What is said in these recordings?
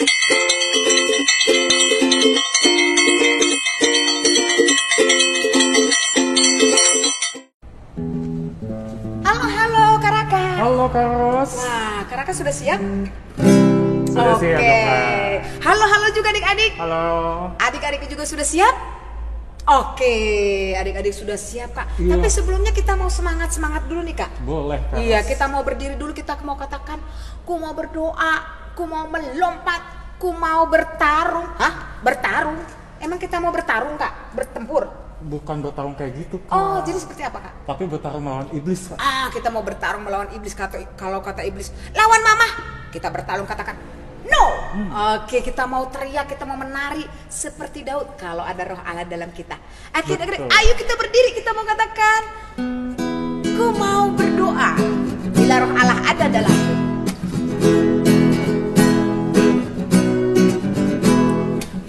Halo Kak Raka. Halo Kak Ros. Nah, Kak Raka sudah siap? Sudah siap, Kak. Halo juga adik-adik. Halo. Adik-adik juga sudah siap? Oke, adik-adik sudah siap Kak. Iya. Tapi sebelumnya kita mau semangat dulu nih Kak. Boleh Kak. Iya, kita mau berdiri dulu, kita mau katakan, ku mau berdoa, ku mau melompat, ku mau bertarung. Hah? Bertarung? Emang kita mau bertarung Kak? Bertempur? Bukan bertarung kayak gitu Kak. Oh, jadi seperti apa Kak? Tapi bertarung melawan iblis Kak. Kita mau bertarung melawan iblis. Kalau kata iblis, lawan mama, kita bertarung katakan no. Oke, kita mau teriak, kita mau menari seperti Daud kalau ada roh Allah dalam kita. Akhirnya, ayo kita berdiri, kita mau katakan, ku mau berdoa bila roh Allah ada dalamku.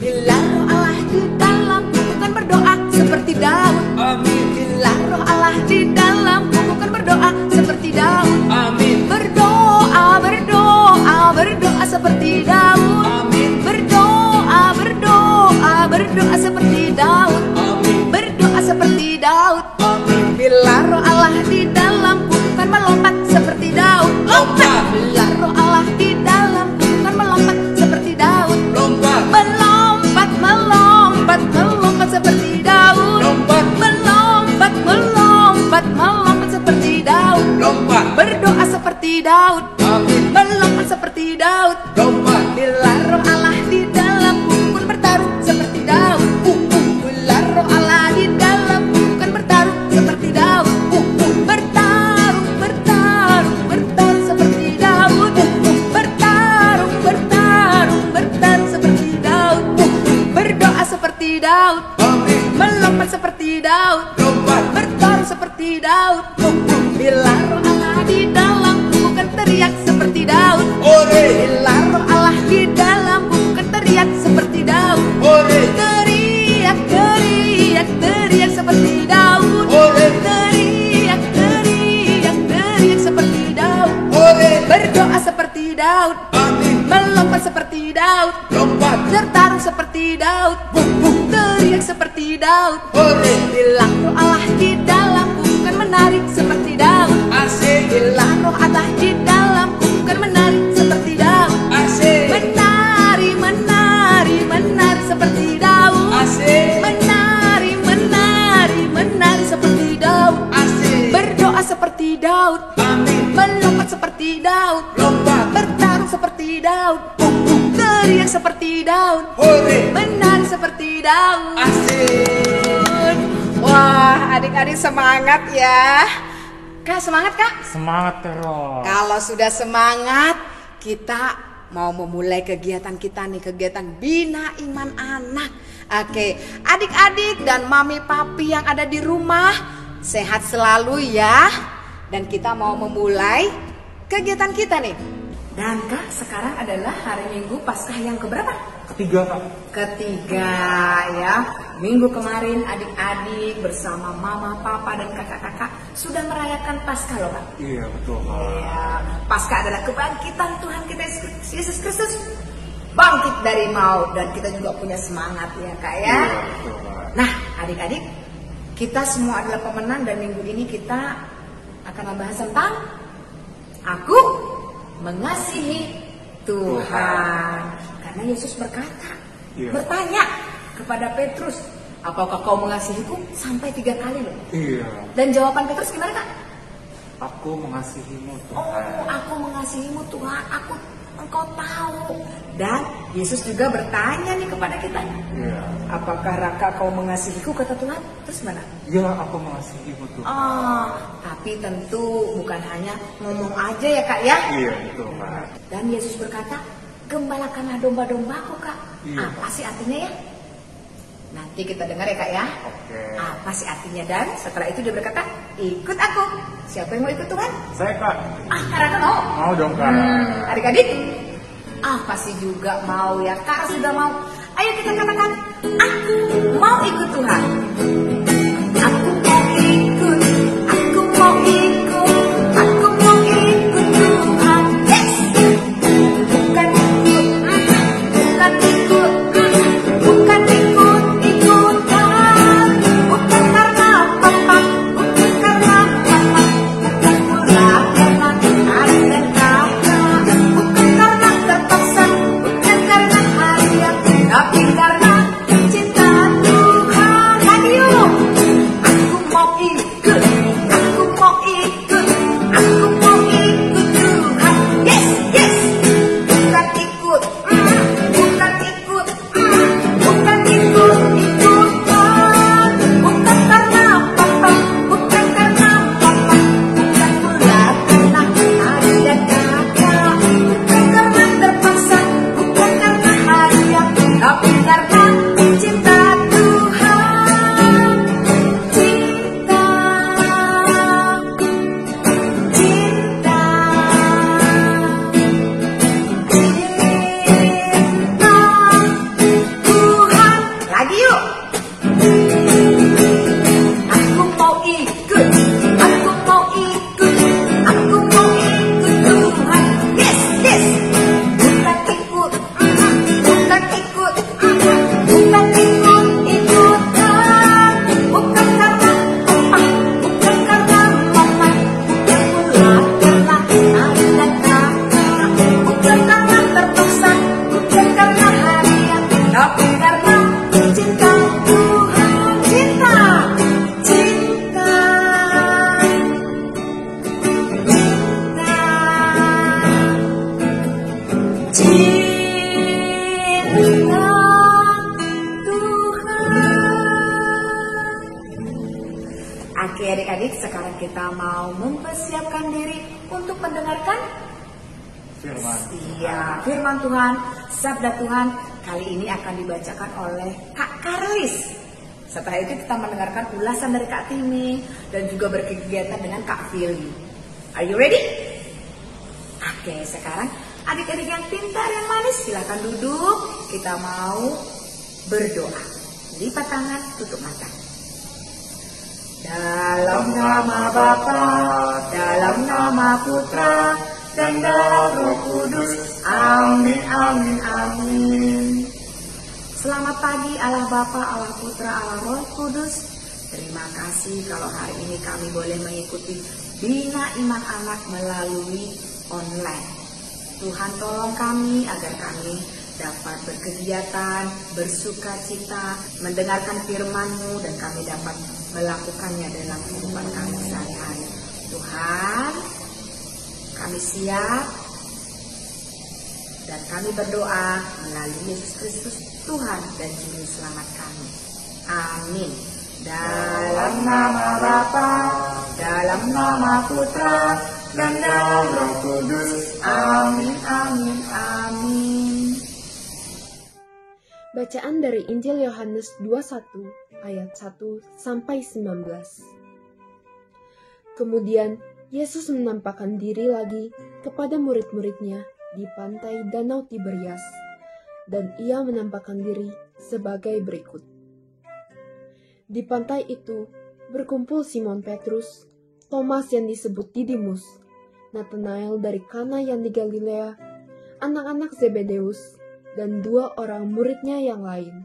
Bila roh Allah di dalamku, bukan berdoa seperti Daud. Amin. Bila roh Allah di dalamku, bukan berdoa seperti Daud. Amin. Berdoa seperti Daud. Amin. Berdoa seperti Daud. Amin. Berdoa seperti Daud. Amin. Bila roh Allah di dalamku, bukan melompat seperti Daud. Lompat. Bila roh Allah di dalamku, bukan melompat seperti Daud. Lompat. Melompat seperti Daud. Lompat. Melompat seperti Daud. Lompat. Berdoa seperti Daud. Amin. Melompat seperti Daud. Lompat. Bila roh Allah di dalamku, pun bertarung seperti Daud. Bila roh Allah di dalamku, bukan bertarung seperti Daud. Bertarung seperti Daud. Bertarung seperti Daud. Berdoa seperti Daud. Amin. Melompat seperti Daud. Lompat. Bertarung seperti Daud. Bila roh Allah di dalamku, bukan teriak seperti Daud. Ore. Bila roh Allah di dalamku, bukan teriak seperti Daud. Ore. Teriak seperti Daud. Ore. Teriak seperti Daud. Ore. Berdoa seperti Daud. Amin. Melompat seperti Daud. Lompat. Bertarung seperti Daud. Teriak seperti Daud. Ore. Bila roh Allah di dalamku, bukan menari seperti Daud. Asik. Bila roh Allah di dalamku, bukan menari seperti Daud. Asik. Menari seperti Daud. Asik. Menari seperti Daud. Asik. Berdoa seperti Daud. Amin. Melompat seperti Daud. Lompat. Bertarung seperti Daud. Teriak seperti Daud. Ore. Menari seperti Daud. Asik. Wah, adik-adik semangat ya. Kak, semangat Kak? Semangat Ros. Kalau sudah semangat, kita mau memulai kegiatan kita nih, kegiatan Bina Iman Anak. Oke, adik-adik dan mami papi yang ada di rumah, sehat selalu ya. Dan kita mau memulai kegiatan kita nih. Dan Kak, sekarang adalah hari Minggu Paskah yang keberapa? Ketiga Kak. Ketiga ya. Minggu kemarin adik-adik bersama mama, papa dan kakak-kakak sudah merayakan Paskah loh Kak. Iya betul Kak. Ya, Paskah adalah kebangkitan Tuhan kita Yesus Kristus, bangkit dari maut, dan kita juga punya semangat ya Kak ya. Iya betul Kak. Nah adik-adik, kita semua adalah pemenang, dan minggu ini kita akan membahas tentang aku mengasihi Tuhan. Karena Yesus berkata, bertanya kepada Petrus, apakah kau mengasihiku? Sampai 3 kali loh. Iya. Dan jawaban Petrus gimana Kak? Aku mengasihimu Tuhan. Oh, aku mengasihimu Tuhan, engkau tahu. Dan Yesus juga bertanya nih kepada kita, Iya. apakah Raka kau mengasihiku, kata Tuhan? Terus mana? Ya aku mengasihimu Tuhan. Oh, tapi tentu bukan hanya ngomong aja ya Kak ya. Iya betul Kak. Dan Yesus berkata, gembalakanlah domba-dombaku Kak. Iya. Apa sih artinya ya? Nanti kita dengar ya Kak ya. Oke. Apa sih artinya? Dan setelah itu dia berkata, ikut aku. Siapa yang mau ikut Tuhan? Saya Kak. Raka mau? Mau dong Kak. Adik-adik, pasti juga mau ya. Kak sudah mau. Ayo kita katakan, aku mau ikut Tuhan. Aku mau ikut. Aku mau ikut. Aku mau ikut Tuhan. Yes. Bukan ikut. dengan Tuhan. Oke adik-adik, sekarang kita mau mempersiapkan diri untuk mendengarkan Firman. Iya, firman Tuhan, sabda Tuhan kali ini akan dibacakan oleh Kak Karlis. Setelah itu kita mendengarkan ulasan dari Kak Timi dan juga berkegiatan dengan Kak Fili. Are you ready? Oke, sekarang adik-adik yang pintar, yang manis, silakan duduk. Kita mau berdoa. Lipat tangan, tutup mata. Dalam nama Bapa, dalam nama Putra, dan dalam Roh Kudus. Amin, amin, amin. Selamat pagi Allah Bapa, Allah Putra, Allah Roh Kudus. Terima kasih kalau hari ini kami boleh mengikuti Bina Iman Anak melalui online. Tuhan tolong kami agar kami dapat berkegiatan, bersuka cita, mendengarkan firman-Mu dan kami dapat melakukannya dalam kehidupan kami sehari-hari. Tuhan, kami siap dan kami berdoa melalui Yesus Kristus Tuhan dan Juru Selamat kami. Amin. Dalam nama Bapa, dalam nama Putra, dan dalam Roh Kudus. Amin, amin, amin. Bacaan dari Injil Yohanes 21 ayat 1 sampai 19. Kemudian Yesus menampakkan diri lagi kepada murid-muridnya di pantai Danau Tiberias, dan ia menampakkan diri sebagai berikut. Di pantai itu berkumpul Simon Petrus, Thomas yang disebut Didimus, Nathanael dari Kana yang di Galilea, anak-anak Zebedeus, dan 2 orang muridnya yang lain.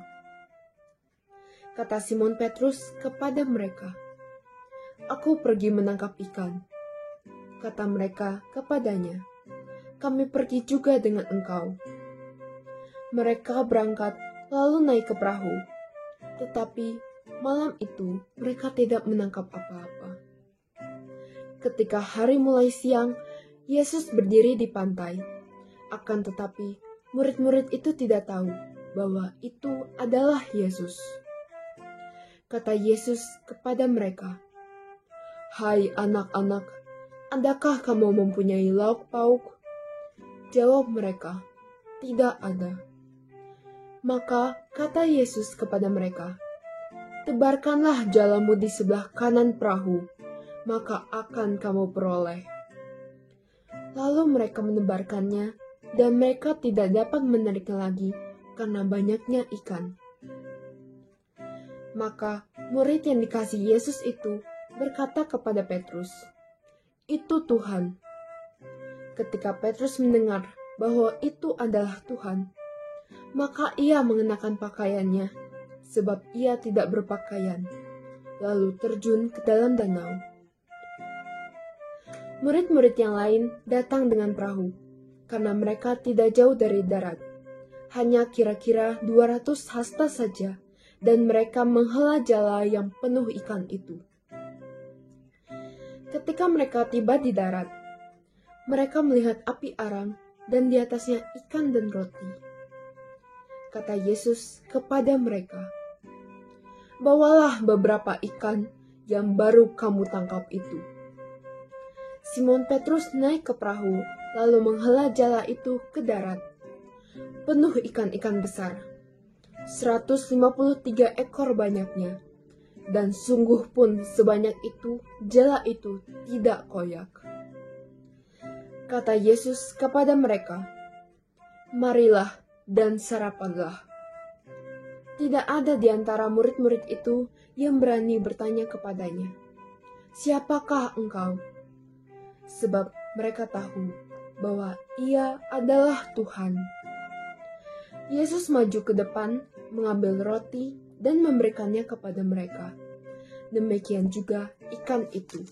Kata Simon Petrus kepada mereka, "Aku pergi menangkap ikan." Kata mereka kepadanya, "Kami pergi juga dengan engkau." Mereka berangkat lalu naik ke perahu, tetapi malam itu mereka tidak menangkap apa-apa. Ketika hari mulai siang, Yesus berdiri di pantai. Akan tetapi, murid-murid itu tidak tahu bahwa itu adalah Yesus. Kata Yesus kepada mereka, "Hai anak-anak, adakah kamu mempunyai lauk pauk?" Jawab mereka, "Tidak ada." Maka kata Yesus kepada mereka, "Tebarkanlah jalamu di sebelah kanan perahu, maka akan kamu peroleh." Lalu mereka menebarkannya, dan mereka tidak dapat menariknya lagi karena banyaknya ikan. Maka murid yang dikasihi Yesus itu berkata kepada Petrus, "Itu Tuhan." Ketika Petrus mendengar bahwa itu adalah Tuhan, maka ia mengenakan pakaiannya, sebab ia tidak berpakaian, lalu terjun ke dalam danau. Murid-murid yang lain datang dengan perahu, karena mereka tidak jauh dari darat, hanya kira-kira 200 hasta saja, dan mereka menghela jala yang penuh ikan itu. Ketika mereka tiba di darat, mereka melihat api arang dan di atasnya ikan dan roti. Kata Yesus kepada mereka, "Bawalah beberapa ikan yang baru kamu tangkap itu." Simon Petrus naik ke perahu, lalu menghela jala itu ke darat. Penuh ikan-ikan besar, 153 ekor banyaknya, dan sungguh pun sebanyak itu jala itu tidak koyak. Kata Yesus kepada mereka, "Marilah dan sarapanlah." Tidak ada di antara murid-murid itu yang berani bertanya kepadanya, "Siapakah engkau?" Sebab mereka tahu bahwa ia adalah Tuhan. Yesus maju ke depan, mengambil roti dan memberikannya kepada mereka. Demikian juga ikan itu.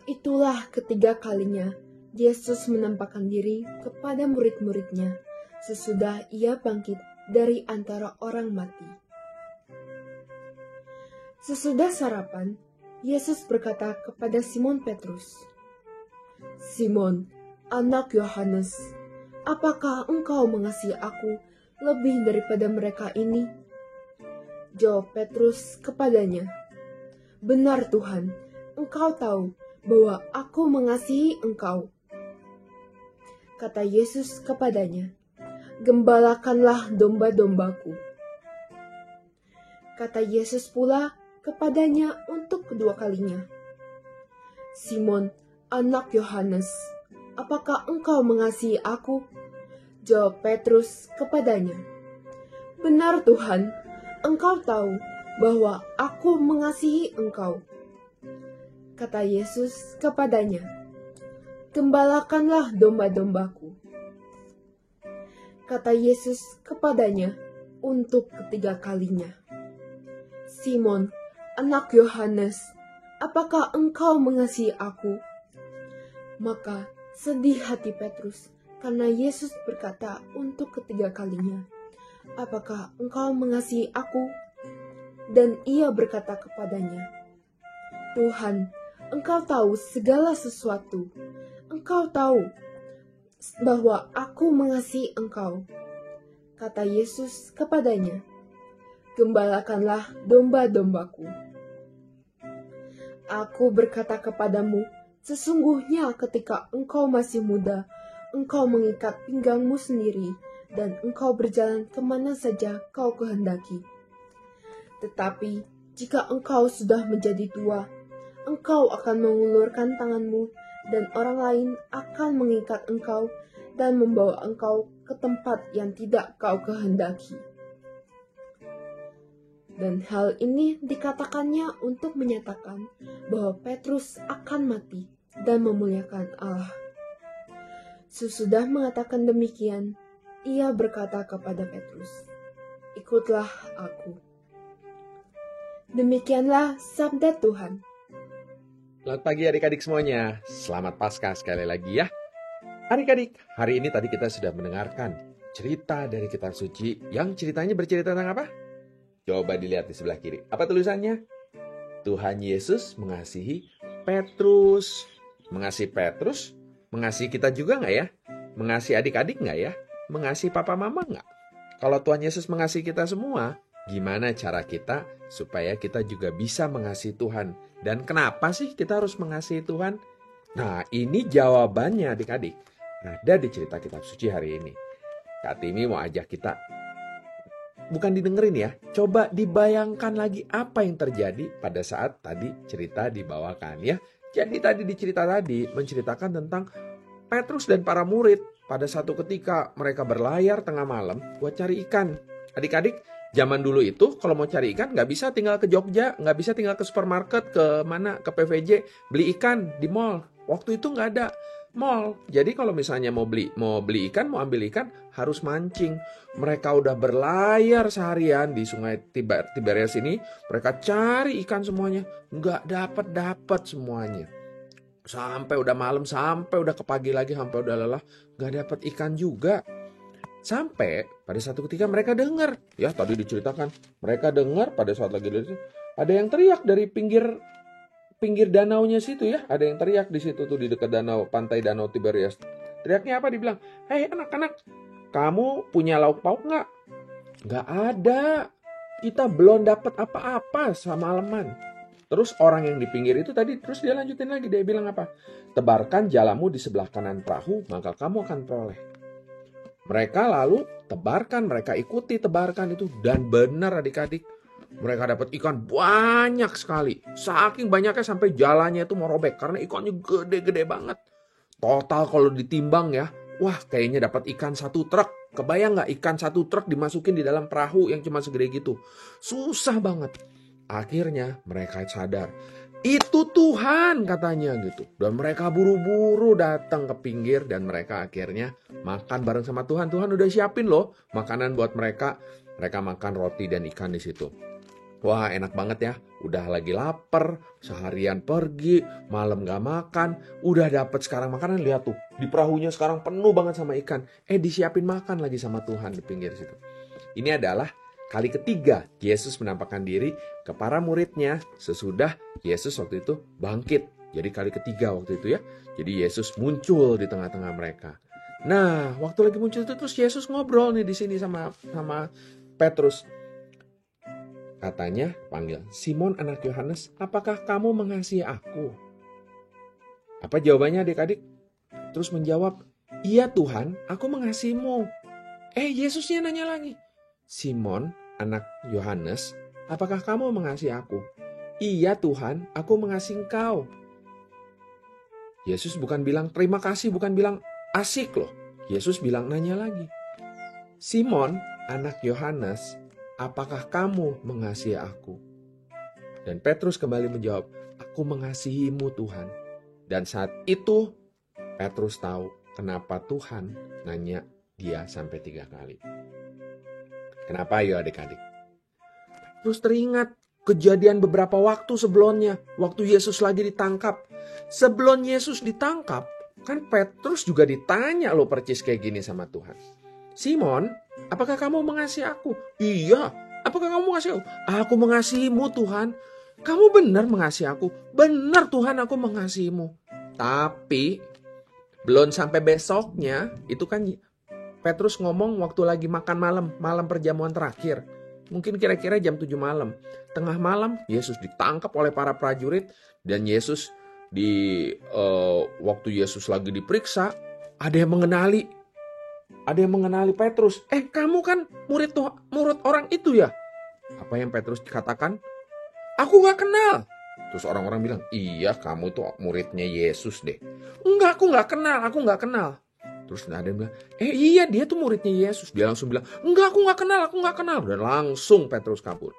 Itulah ketiga kalinya Yesus menampakkan diri kepada murid-muridnya sesudah ia bangkit dari antara orang mati. Sesudah sarapan, Yesus berkata kepada Simon Petrus, "Simon, anak Yohanes, apakah engkau mengasihi aku lebih daripada mereka ini? Jawab Petrus kepadanya, benar Tuhan, engkau tahu bahwa aku mengasihi engkau. Kata Yesus kepadanya, gembalakanlah domba-dombaku. Kata Yesus pula kepadanya untuk kedua kalinya, Simon, anak Yohanes, apakah engkau mengasihi aku? Jawab Petrus kepadanya, benar Tuhan, engkau tahu bahwa aku mengasihi engkau. Kata Yesus kepadanya, gembalakanlah domba-dombaku. Kata Yesus kepadanya untuk ketiga kalinya, Simon, anak Yohanes, apakah engkau mengasihi aku? Maka sedih hati Petrus karena Yesus berkata untuk ketiga kalinya, apakah engkau mengasihi aku? Dan ia berkata kepadanya, Tuhan, engkau tahu segala sesuatu. Engkau tahu bahwa aku mengasihi engkau. Kata Yesus kepadanya, gembalakanlah domba-dombaku. Aku berkata kepadamu, sesungguhnya ketika engkau masih muda, engkau mengikat pinggangmu sendiri, dan engkau berjalan kemana saja kau kehendaki. Tetapi jika engkau sudah menjadi tua, engkau akan mengulurkan tanganmu, dan orang lain akan mengikat engkau dan membawa engkau ke tempat yang tidak kau kehendaki. Dan hal ini dikatakannya untuk menyatakan bahwa Petrus akan mati dan memuliakan Allah. Sesudah mengatakan demikian, ia berkata kepada Petrus, ikutlah aku. Demikianlah sabda Tuhan. Selamat pagi adik-adik semuanya. Selamat Paskah sekali lagi ya. Adik-adik, hari ini tadi kita sudah mendengarkan cerita dari kitab suci yang ceritanya bercerita tentang apa? Coba dilihat di sebelah kiri. Apa tulisannya? Tuhan Yesus mengasihi Petrus. Mengasihi Petrus? Mengasihi kita juga nggak ya? Mengasihi adik-adik nggak ya? Mengasihi papa mama nggak? Kalau Tuhan Yesus mengasihi kita semua, gimana cara kita supaya kita juga bisa mengasihi Tuhan? Dan kenapa sih kita harus mengasihi Tuhan? Nah, ini jawabannya adik-adik. Ada di cerita kitab suci hari ini. Kak Timi mau ajak kita, bukan didengerin ya, coba dibayangkan lagi apa yang terjadi pada saat tadi cerita dibawakan ya. Jadi tadi di cerita tadi menceritakan tentang Petrus dan para murid pada satu ketika mereka berlayar tengah malam buat cari ikan. Adik-adik, zaman dulu itu kalau mau cari ikan nggak bisa tinggal ke Jogja, nggak bisa tinggal ke supermarket, ke mana, ke PVJ, beli ikan di mall. Waktu itu nggak ada mall. Jadi kalau misalnya mau beli ikan, mau ambil ikan, harus mancing. Mereka udah berlayar seharian di sungai Tiberias ini, mereka cari ikan semuanya, nggak dapat semuanya. Sampai udah malam, sampai udah ke pagi lagi, sampai udah lelah, nggak dapat ikan juga. Sampai pada satu ketika mereka dengar, ya tadi diceritakan, mereka dengar pada saat lagi ada yang teriak dari pinggir danaunya situ ya, ada yang teriak di situ tuh di dekat danau, pantai Danau Tiberias. Teriaknya apa? Dibilang, hei anak-anak, kamu punya lauk pauk nggak? Nggak ada, kita belum dapat apa-apa semalaman. Terus orang yang di pinggir itu tadi, terus dia lanjutin lagi, dia bilang apa? Tebarkan jalamu di sebelah kanan perahu, maka kamu akan peroleh. Mereka lalu tebarkan, mereka ikuti tebarkan itu, dan benar adik-adik, mereka dapat ikan banyak sekali. Saking banyaknya sampai jalannya itu mau robek karena ikannya gede-gede banget. Total kalau ditimbang ya, wah kayaknya dapat ikan 1 truk. Kebayang nggak ikan 1 truk dimasukin di dalam perahu yang cuma segede gitu? Susah banget. Akhirnya mereka sadar, itu Tuhan katanya gitu. Dan mereka buru-buru datang ke pinggir dan mereka akhirnya makan bareng sama Tuhan. Tuhan udah siapin loh makanan buat mereka. Mereka makan roti dan ikan di situ. Wah enak banget ya, udah lagi lapar, seharian pergi, malam gak makan, udah dapet sekarang makanan, lihat tuh, di perahunya sekarang penuh banget sama ikan, disiapin makan lagi sama Tuhan di pinggir situ. Ini adalah kali ketiga Yesus menampakkan diri ke para muridnya sesudah Yesus waktu itu bangkit. Jadi kali ketiga waktu itu ya, jadi Yesus muncul di tengah-tengah mereka. Nah, waktu lagi muncul itu terus Yesus ngobrol nih di sini sama Petrus. Katanya panggil, Simon anak Yohanes, apakah kamu mengasihi aku? Apa jawabannya adik-adik? Terus menjawab, iya Tuhan, aku mengasihimu. Yesusnya nanya lagi, Simon anak Yohanes, apakah kamu mengasihi aku? Iya Tuhan, aku mengasihi engkau. Yesus bukan bilang terima kasih, bukan bilang asik loh. Yesus bilang nanya lagi. Simon, anak Yohanes, apakah kamu mengasihi aku? Dan Petrus kembali menjawab, aku mengasihimu Tuhan. Dan saat itu Petrus tahu kenapa Tuhan nanya dia sampai 3 kali. Kenapa ayo adik-adik? Terus teringat kejadian beberapa waktu sebelumnya, waktu Yesus lagi ditangkap. Sebelum Yesus ditangkap, kan Petrus juga ditanya loh percis kayak gini sama Tuhan. Simon, apakah kamu mengasihi aku? Iya, apakah kamu mengasihi aku? Aku mengasihimu Tuhan. Kamu benar mengasihi aku? Benar Tuhan, aku mengasihimu. Tapi belum sampai besoknya, itu kan Petrus ngomong waktu lagi makan malam perjamuan terakhir. Mungkin kira-kira jam 7 malam. Tengah malam, Yesus ditangkap oleh para prajurit. Dan Yesus waktu Yesus lagi diperiksa, ada yang mengenali Petrus. Kamu kan murid orang itu ya? Apa yang Petrus katakan? Aku gak kenal. Terus orang-orang bilang, iya kamu tuh muridnya Yesus deh. Enggak, aku gak kenal. Terus ada yang bilang, iya dia tuh muridnya Yesus. Dia langsung bilang, enggak aku gak kenal. Dan langsung Petrus kabur.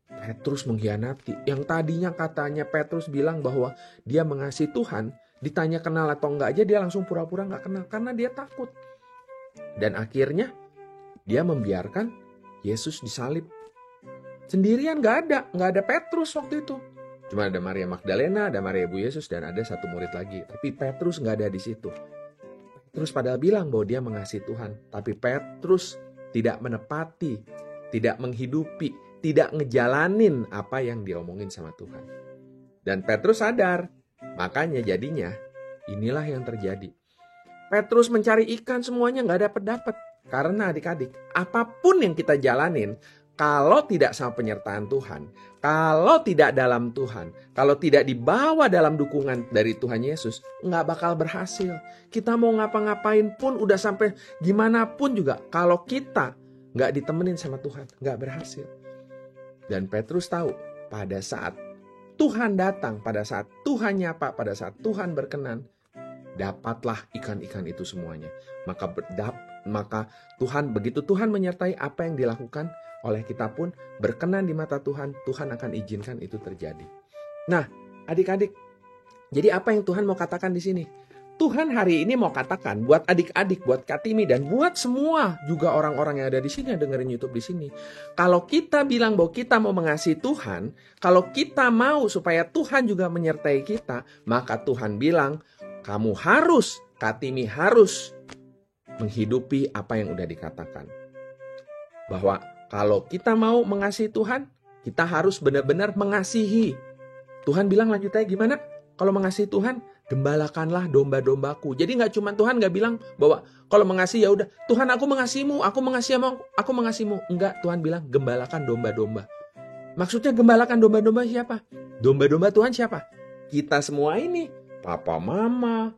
Petrus mengkhianati. Yang tadinya katanya Petrus bilang bahwa dia mengasihi Tuhan, ditanya kenal atau enggak aja dia langsung pura-pura gak kenal. Karena dia takut. Dan akhirnya dia membiarkan Yesus disalib. Sendirian gak ada Petrus waktu itu. Cuma ada Maria Magdalena, ada Maria Ibu Yesus, dan ada satu murid lagi. Tapi Petrus gak ada di situ. Petrus padahal bilang bahwa dia mengasihi Tuhan. Tapi Petrus tidak menepati, tidak menghidupi, tidak ngejalanin apa yang diomongin sama Tuhan. Dan Petrus sadar, makanya jadinya inilah yang terjadi. Petrus mencari ikan semuanya gak dapat. Karena adik-adik, apapun yang kita jalanin, kalau tidak sama penyertaan Tuhan, kalau tidak dalam Tuhan, kalau tidak dibawa dalam dukungan dari Tuhan Yesus, nggak bakal berhasil. Kita mau ngapa-ngapain pun, udah sampai gimana pun juga, kalau kita nggak ditemenin sama Tuhan, nggak berhasil. Dan Petrus tahu, pada saat Tuhan datang, pada saat Tuhan nyapa, pada saat Tuhan berkenan, dapatlah ikan-ikan itu semuanya. Maka Tuhan, begitu Tuhan menyertai apa yang dilakukan oleh kita pun berkenan di mata Tuhan, Tuhan akan izinkan itu terjadi. Nah, adik-adik, jadi apa yang Tuhan mau katakan di sini? Tuhan hari ini mau katakan buat adik-adik, buat Katimi, dan buat semua juga orang-orang yang ada di sini, yang dengerin YouTube di sini. Kalau kita bilang bahwa kita mau mengasihi Tuhan, kalau kita mau supaya Tuhan juga menyertai kita, maka Tuhan bilang, kamu harus, Katimi harus menghidupi apa yang udah dikatakan. Bahwa kalau kita mau mengasihi Tuhan, kita harus benar-benar mengasihi. Tuhan bilang lanjutannya gimana? Kalau mengasihi Tuhan, gembalakanlah domba-dombaku. Jadi nggak cuma Tuhan nggak bilang bahwa kalau mengasihi ya udah Tuhan aku mengasihimu, aku mengasihimu. Enggak, Tuhan bilang gembalakan domba-domba. Maksudnya gembalakan domba-domba siapa? Domba-domba Tuhan siapa? Kita semua ini, papa, mama,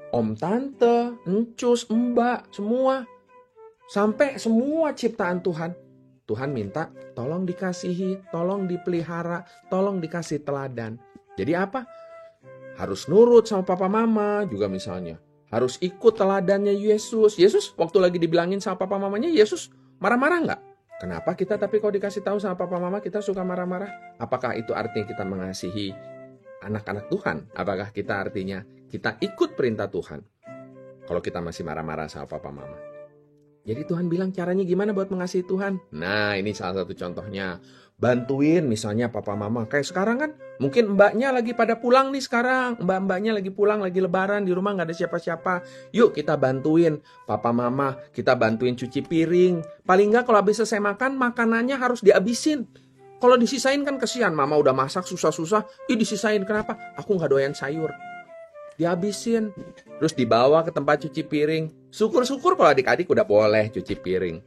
om, tante, encus, mbak, semua. Sampai semua ciptaan Tuhan. Tuhan minta tolong dikasihi, tolong dipelihara, tolong dikasih teladan. Jadi apa? Harus nurut sama papa mama juga misalnya. Harus ikut teladannya Yesus. Yesus waktu lagi dibilangin sama papa mamanya, Yesus marah-marah nggak? Kenapa kita tapi kalau dikasih tahu sama papa mama kita suka marah-marah? Apakah itu artinya kita mengasihi anak-anak Tuhan? Apakah kita artinya kita ikut perintah Tuhan? Kalau kita masih marah-marah sama papa mama. Jadi Tuhan bilang caranya gimana buat mengasihi Tuhan? Nah, ini salah satu contohnya. Bantuin misalnya papa mama. Kayak sekarang kan mungkin mbaknya lagi pada pulang nih sekarang. Mbak-mbaknya lagi pulang, lagi lebaran, di rumah gak ada siapa-siapa. Yuk kita bantuin papa mama. Kita bantuin cuci piring. Paling gak kalau habis selesai makan, makanannya harus dihabisin. Kalau disisain kan kesian. Mama udah masak susah-susah. Disisain kenapa? Aku gak doyan sayur. dihabisin. Terus dibawa ke tempat cuci piring. Syukur-syukur kalau adik-adik udah boleh cuci piring.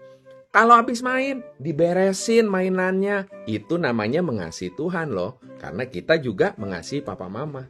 Kalau habis main, diberesin mainannya. Itu namanya mengasihi Tuhan loh. Karena kita juga mengasihi papa mama.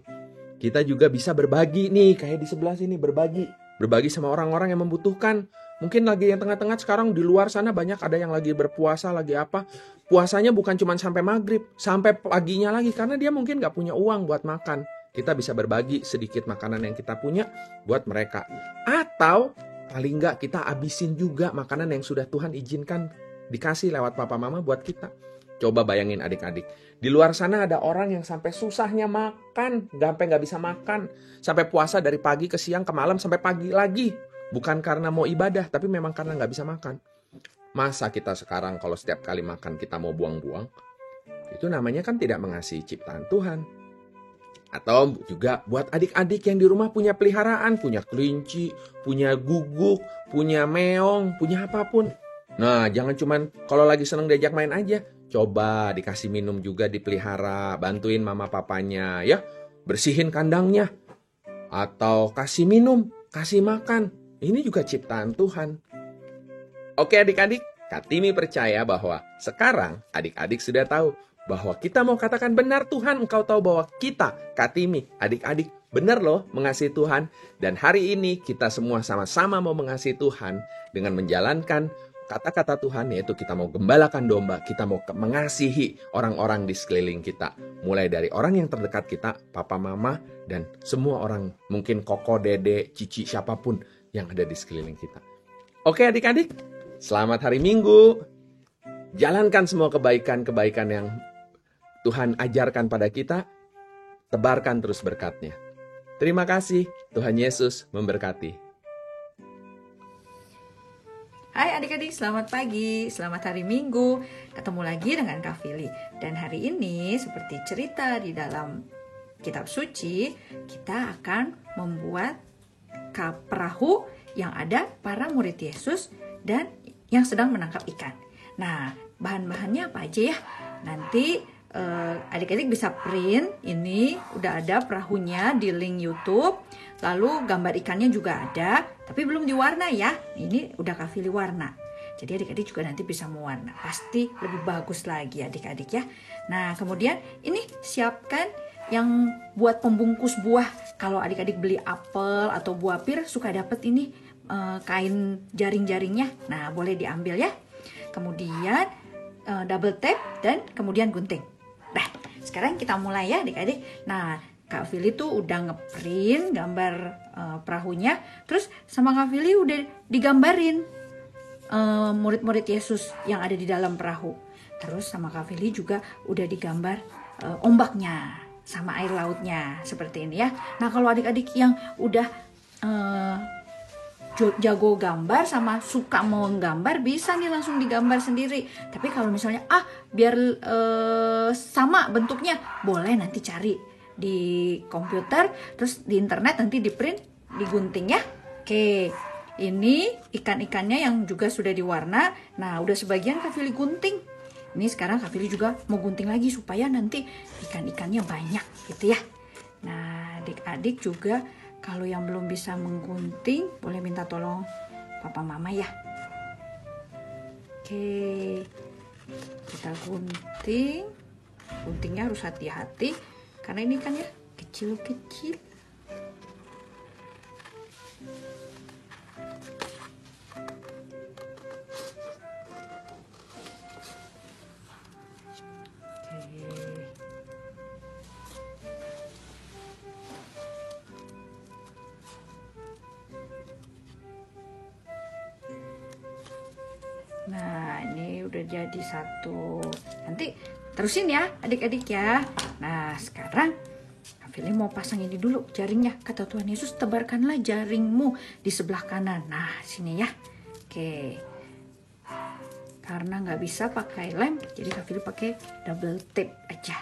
Kita juga bisa berbagi nih, kayak di sebelah sini berbagi. Berbagi sama orang-orang yang membutuhkan. Mungkin lagi yang tengah-tengah sekarang di luar sana banyak ada yang lagi berpuasa, lagi apa. Puasanya bukan cuma sampai maghrib, sampai paginya lagi. Karena dia mungkin gak punya uang buat makan. Kita bisa berbagi sedikit makanan yang kita punya buat mereka. Atau paling gak kita habisin juga makanan yang sudah Tuhan izinkan dikasih lewat papa mama buat kita. Coba bayangin adik-adik. Di luar sana ada orang yang sampai susahnya makan. Sampai gak bisa makan. Sampai puasa dari pagi ke siang ke malam sampai pagi lagi. Bukan karena mau ibadah, tapi memang karena gak bisa makan. Masa kita sekarang kalau setiap kali makan kita mau buang-buang? Itu namanya kan tidak mengasihi ciptaan Tuhan. Atau juga buat adik-adik yang di rumah punya peliharaan. Punya kelinci, punya guguk, punya meong, punya apapun. Nah, jangan cuman kalau lagi seneng diajak main aja. Coba dikasih minum juga dipelihara. Bantuin mama papanya ya. Bersihin kandangnya. Atau kasih minum, kasih makan. Ini juga ciptaan Tuhan. Oke adik-adik, Kak Timi percaya bahwa sekarang adik-adik sudah tahu bahwa kita mau katakan benar Tuhan, engkau tahu bahwa kita, Kak Timi, adik-adik, benar loh mengasihi Tuhan. Dan hari ini kita semua sama-sama mau mengasihi Tuhan dengan menjalankan kata-kata Tuhan, yaitu kita mau gembalakan domba, kita mau mengasihi orang-orang di sekeliling kita. Mulai dari orang yang terdekat kita, papa, mama, dan semua orang, mungkin koko, dede, cici, siapapun yang ada di sekeliling kita. Oke adik-adik, selamat hari Minggu. Jalankan semua kebaikan-kebaikan yang Tuhan ajarkan pada kita. Tebarkan terus berkat-Nya. Terima kasih, Tuhan Yesus memberkati. Hai adik-adik, selamat pagi, selamat hari Minggu. Ketemu lagi dengan Kak Fili. Dan hari ini seperti cerita di dalam kitab suci, kita akan membuat perahu yang ada para murid Yesus dan yang sedang menangkap ikan. Nah, bahan-bahannya apa aja ya? Nanti adik-adik bisa print, ini udah ada perahunya di link YouTube. Lalu gambar ikannya juga ada, tapi belum diwarna ya. Ini udah Kak Fili warna. Jadi adik-adik juga nanti bisa mewarna. Pasti lebih bagus lagi adik-adik ya. Nah, kemudian ini siapkan yang buat pembungkus buah. Kalau adik-adik beli apel atau buah pir, suka dapet ini kain jaring-jaringnya. Nah, boleh diambil ya. Kemudian double tape dan kemudian gunting. Nah, sekarang kita mulai ya adik-adik. Nah, Kak Fili tuh udah ngeprint gambar perahunya. Terus sama Kak Fili udah digambarin murid-murid Yesus yang ada di dalam perahu. Terus sama Kak Fili juga udah digambar ombaknya sama air lautnya seperti ini ya. Nah, kalau adik-adik yang udah jago gambar sama suka mau gambar, bisa nih langsung digambar sendiri. Tapi kalau misalnya biar sama bentuknya, boleh nanti cari di komputer, terus di internet nanti di print, digunting ya. Oke, ini ikan-ikannya yang juga sudah diwarna. Nah, udah sebagian Kak Fili gunting. Ini sekarang Kak Fili juga mau gunting lagi supaya nanti ikan-ikannya banyak gitu ya. Nah, adik-adik juga kalau yang belum bisa menggunting boleh minta tolong papa mama ya. Oke, kita gunting. Guntingnya harus hati-hati karena ini kan ya kecil-kecil. Nah, ini udah jadi satu. Nanti terusin ya adik-adik ya. Nah, sekarang Kak Fili mau pasang ini dulu jaringnya. Kata Tuhan Yesus, tebarkanlah jaringmu di sebelah kanan. Nah, sini ya. Oke. Karena nggak bisa pakai lem, jadi Kak Fili pakai double tape aja.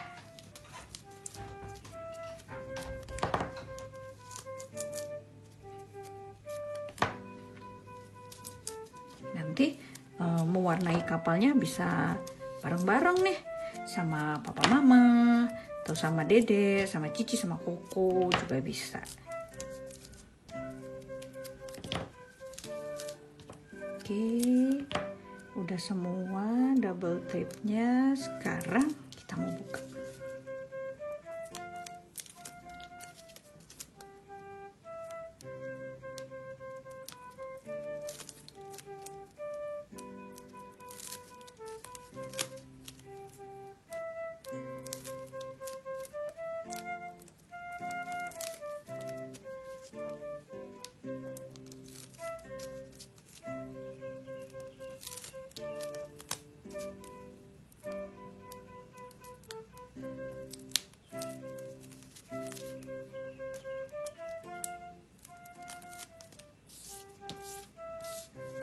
Nanti mewarnai kapalnya bisa bareng-bareng nih sama papa mama atau sama dede, sama cici, sama koko juga bisa. Oke, udah semua double tape-nya. Sekarang kita mau buka.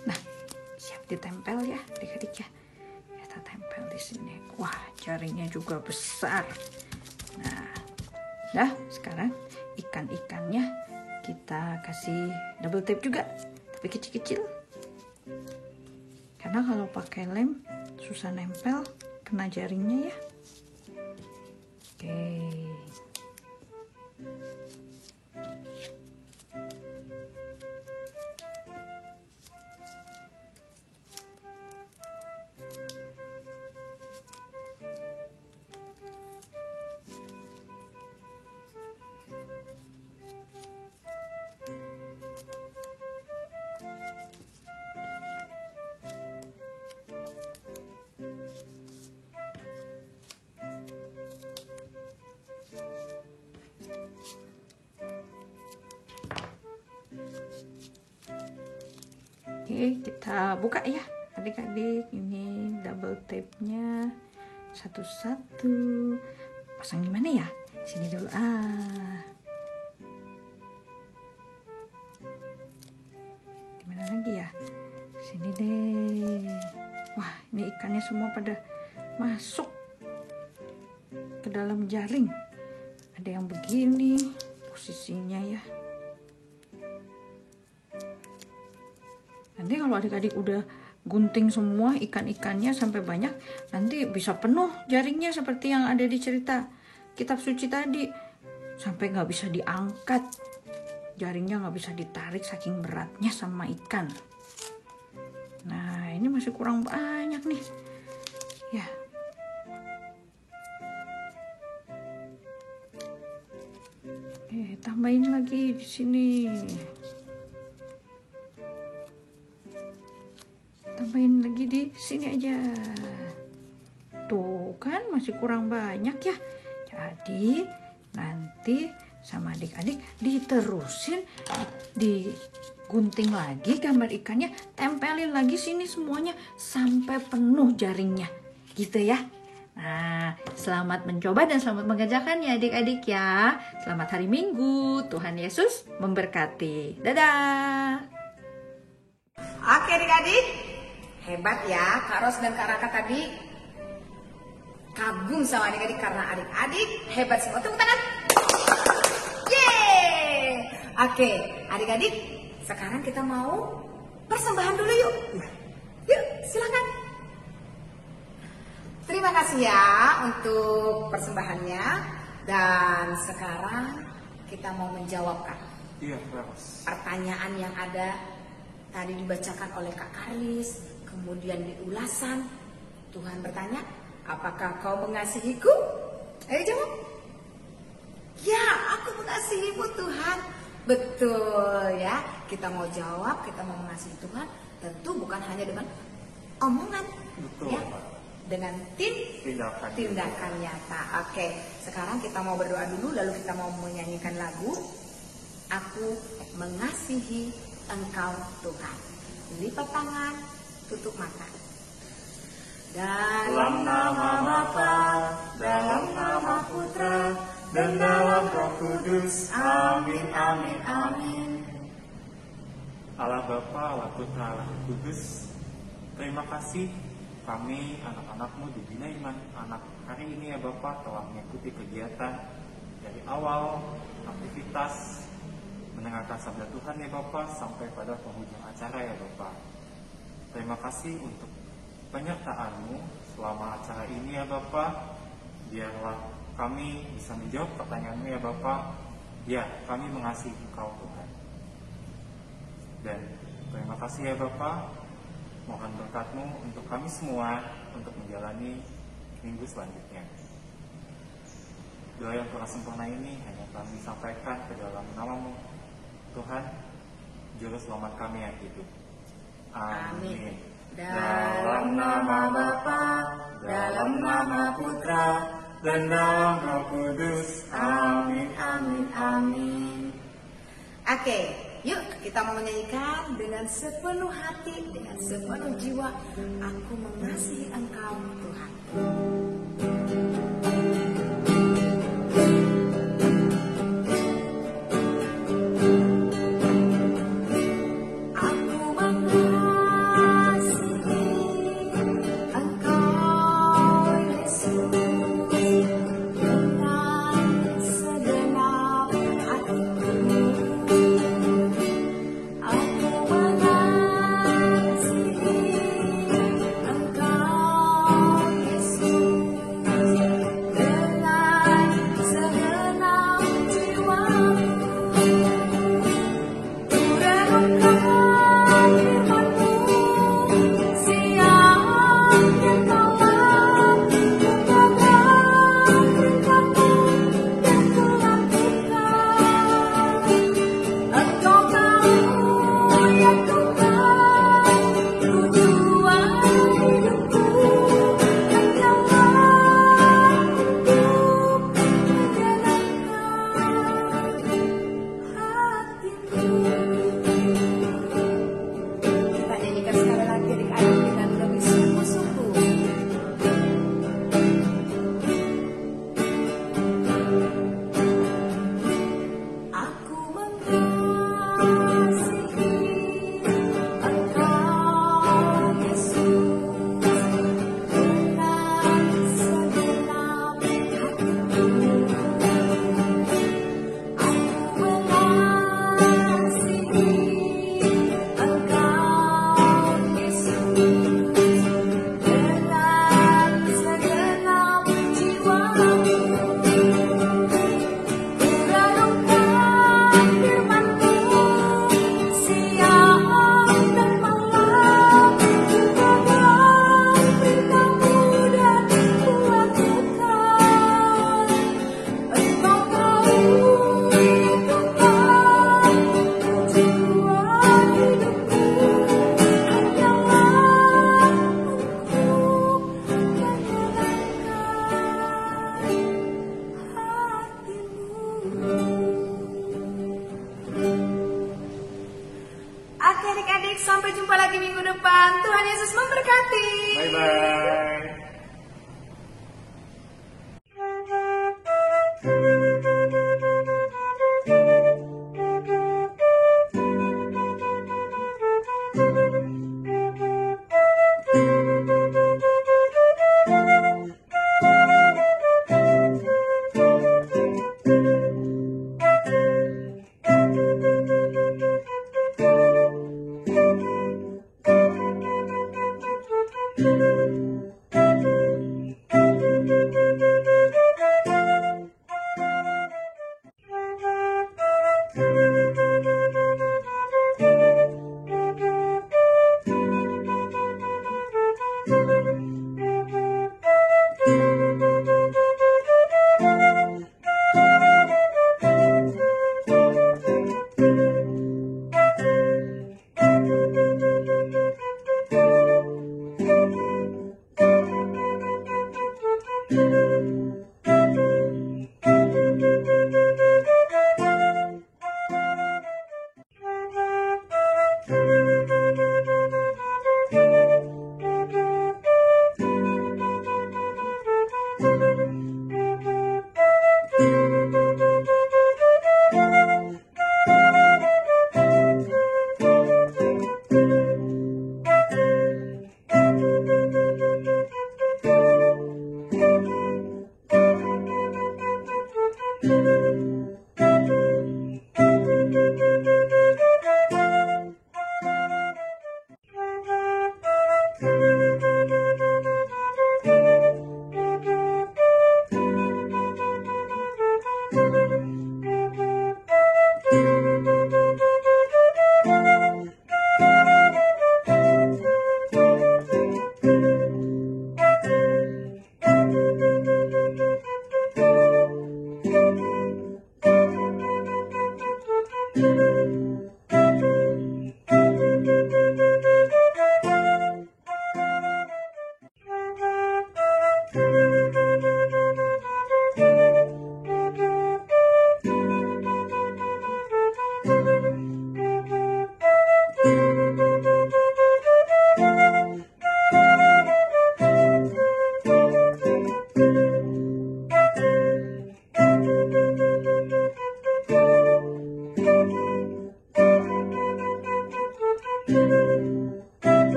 Nah, siap ditempel ya, adik-adik ya. Kita tempel di sini. Wah, jaringnya juga besar. Nah, dah sekarang ikan-ikannya kita kasih double tape juga, tapi kecil-kecil. Karena kalau pakai lem susah nempel, kena jaringnya ya. Oke. Oke, kita buka ya adik-adik. Ini double tape-nya satu-satu. Pasang di mana ya? Sini dulu. Di mana lagi ya? Sini deh. Wah, ini ikannya semua pada masuk ke dalam jaring. Ada yang begini posisinya ya. Nanti kalau adik-adik udah gunting semua ikan-ikannya sampai banyak, nanti bisa penuh jaringnya seperti yang ada di cerita kitab suci tadi. Sampai nggak bisa diangkat, jaringnya nggak bisa ditarik saking beratnya sama ikan. Nah, ini masih kurang banyak nih. Ya. Tambahin lagi di sini. Tambahin lagi di sini aja. Tuh kan masih kurang banyak ya. Jadi nanti sama adik-adik diterusin, digunting lagi gambar ikannya, tempelin lagi sini semuanya sampai penuh jaringnya. Gitu ya. Nah, selamat mencoba dan selamat mengerjakan ya adik-adik ya. Selamat hari Minggu. Tuhan Yesus memberkati. Dadah. Oke adik-adik, hebat ya Kak Ros dan Kak Raka tadi. Kagum sama adik-adik karena adik-adik hebat semua. Tepuk tangan. Yeay. Oke adik-adik, sekarang kita mau persembahan dulu yuk. Yuk silakan. Terima kasih ya untuk persembahannya. Dan sekarang kita mau menjawab Kak. Iya, Ros. Pertanyaan yang ada tadi dibacakan oleh Kak Karlis, kemudian di ulasan. Tuhan bertanya, apakah kau mengasihiku? Ayo jawab. Ya, aku mengasihimu Tuhan. Betul ya, kita mau jawab, kita mau mengasihi Tuhan. Tentu bukan hanya dengan omongan. Betul, ya, Pak. dengan tindakan nyata. Oke, sekarang kita mau berdoa dulu, lalu kita mau menyanyikan lagu Aku Mengasihi Engkau Tuhan. Lipat tangan, tutup mata. Dalam nama Bapa, dalam nama Putra, dan dalam Roh Kudus. Amin, amin, amin. Allah Bapa, Allah Putra, Allah Kudus, terima kasih kami anak-anakmu di Bina Iman Anak hari ini ya Bapak telah mengikuti kegiatan dari awal aktivitas mendengarkan sabda Tuhan ya Bapak sampai pada penghujung acara ya Bapak. Terima kasih untuk penyertaan-Mu selama acara ini ya Bapak. Biarlah kami bisa menjawab pertanyaan-Mu ya Bapak. Ya, kami mengasihi Engkau Tuhan. Dan terima kasih ya Bapak. Mohon berkat-Mu untuk kami semua untuk menjalani minggu selanjutnya. Doa yang telah sempurna ini hanya kami sampaikan ke dalam nama-Mu, Tuhan, Juru Selamat kami yang hidup. Amin. Dalam nama Bapa, dalam nama Putra, dan dalam Roh Kudus. Amin, amin, amin. Oke, yuk kita mau menyanyikan dengan sepenuh hati, dengan sepenuh jiwa. Aku mengasihi Engkau, Tuhan. Sampai jumpa lagi minggu depan. Tuhan Yesus memberkati. Bye-bye. Thank you.